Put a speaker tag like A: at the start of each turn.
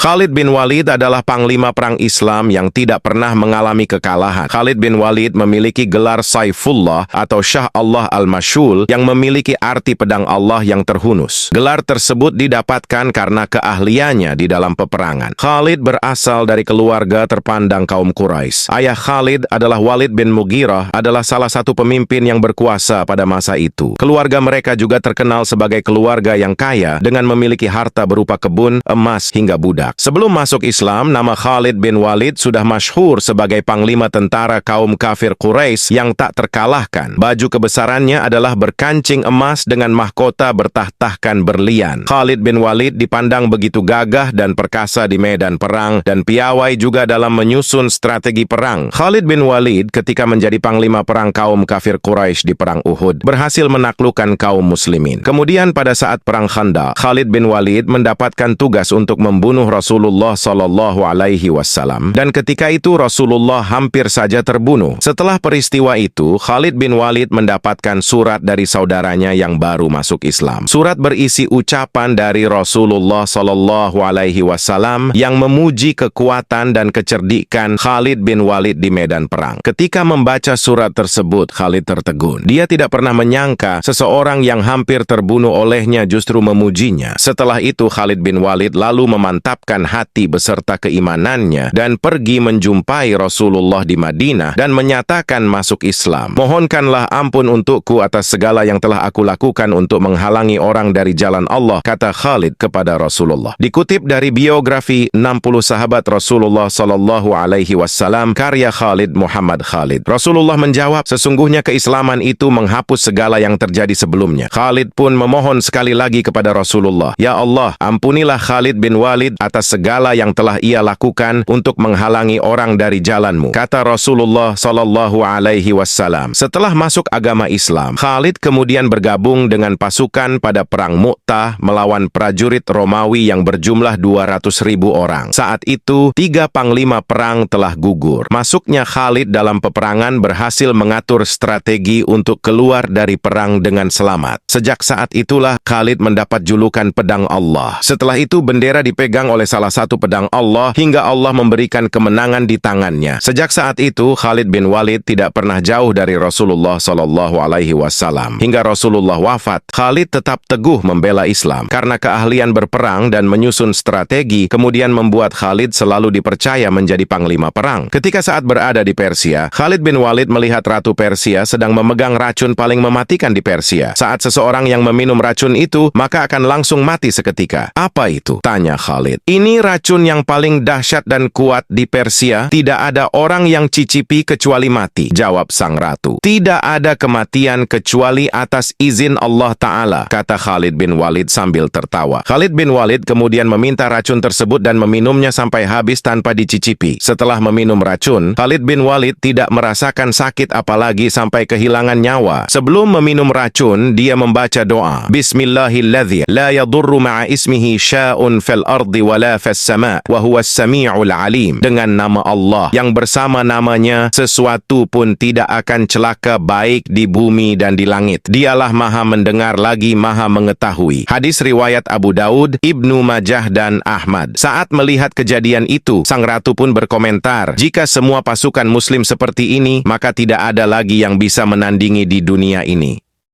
A: Khalid bin Walid adalah panglima perang Islam yang tidak pernah mengalami kekalahan. Khalid bin Walid memiliki gelar Saifullah atau Syah Allah Al-Mashul yang memiliki arti pedang Allah yang terhunus. Gelar tersebut didapatkan karena keahliannya di dalam peperangan. Khalid berasal dari keluarga terpandang kaum Quraisy. Ayah Khalid adalah Walid bin Mughirah, adalah salah satu pemimpin yang berkuasa pada masa itu. Keluarga mereka juga terkenal sebagai keluarga yang kaya dengan memiliki harta berupa kebun, emas, hingga budak. Sebelum masuk Islam, nama Khalid bin Walid sudah masyhur sebagai panglima tentara kaum kafir Quraisy yang tak terkalahkan. Baju kebesarannya adalah berkancing emas dengan mahkota bertahtahkan berlian. Khalid bin Walid dipandang begitu gagah dan perkasa di medan perang dan piawai juga dalam menyusun strategi perang. Khalid bin Walid ketika menjadi panglima perang kaum kafir Quraisy di perang Uhud berhasil menaklukkan kaum muslimin. Kemudian pada saat perang Khandaq, Khalid bin Walid mendapatkan tugas untuk membunuh Rasulullah Shallallahu Alaihi Wasallam, dan ketika itu Rasulullah hampir saja terbunuh. Setelah peristiwa itu, Khalid bin Walid mendapatkan surat dari saudaranya yang baru masuk Islam. Surat berisi ucapan dari Rasulullah Shallallahu Alaihi Wasallam yang memuji kekuatan dan kecerdikan Khalid bin Walid di medan perang. Ketika membaca surat tersebut, Khalid tertegun. Dia tidak pernah menyangka seseorang yang hampir terbunuh olehnya justru memujinya. Setelah itu, Khalid bin Walid lalu memantapkan hati beserta keimanannya dan pergi menjumpai Rasulullah di Madinah dan menyatakan masuk Islam. Mohonkanlah ampun untukku atas segala yang telah aku lakukan untuk menghalangi orang dari jalan Allah, kata Khalid kepada Rasulullah. Dikutip dari biografi 60 sahabat Rasulullah Sallallahu Alaihi Wasallam karya Khalid Muhammad Khalid. Rasulullah menjawab, sesungguhnya keislaman itu menghapus segala yang terjadi sebelumnya. Khalid pun memohon sekali lagi kepada Rasulullah, ya Allah, ampunilah Khalid bin Walid atas segala yang telah ia lakukan untuk menghalangi orang dari jalanmu, kata Rasulullah Sallallahu Alaihi Wasallam. Setelah masuk agama Islam, Khalid kemudian bergabung dengan pasukan pada perang Mu'tah melawan prajurit Romawi yang berjumlah 200.000 orang. Saat itu, 3 panglima perang telah gugur. Masuknya Khalid dalam peperangan berhasil mengatur strategi untuk keluar dari perang dengan selamat. Sejak saat itulah Khalid mendapat julukan pedang Allah. Setelah itu bendera dipegang oleh salah satu pedang Allah hingga Allah memberikan kemenangan di tangannya. Sejak saat itu Khalid bin Walid tidak pernah jauh dari Rasulullah Shallallahu Alaihi Wasallam. Hingga Rasulullah wafat, Khalid tetap teguh membela Islam. Karena keahlian berperang dan menyusun strategi kemudian membuat Khalid selalu dipercaya menjadi panglima perang. Ketika saat berada di Persia, Khalid bin Walid melihat Ratu Persia sedang memegang racun paling mematikan di Persia. Saat seseorang yang meminum racun itu, maka akan langsung mati seketika. Apa itu? Tanya Khalid. Ini racun yang paling dahsyat dan kuat di Persia. Tidak ada orang yang cicipi kecuali mati, jawab sang ratu. Tidak ada kematian kecuali atas izin Allah Ta'ala, kata Khalid bin Walid sambil tertawa. Khalid bin Walid kemudian meminta racun tersebut dan meminumnya sampai habis tanpa dicicipi. Setelah meminum racun, Khalid bin Walid tidak merasakan sakit apalagi sampai kehilangan nyawa. Sebelum meminum racun, dia membaca doa, Bismillahilladzi la yadurru ma'a ismihi sya'un fil ardi wala fis sama' wa huwas sami'ul alim. Dengan nama Allah yang bersama namanya sesuatu pun tidak akan celaka baik di bumi dan di langit. Dialah maha mendengar lagi maha mengetahui. Hadis riwayat Abu Daud, Ibnu Majah dan Ahmad. Saat melihat kejadian itu, sang ratu pun berkomentar, jika semua pasukan muslim seperti ini, maka tidak ada lagi yang bisa menandingi di dunia ini.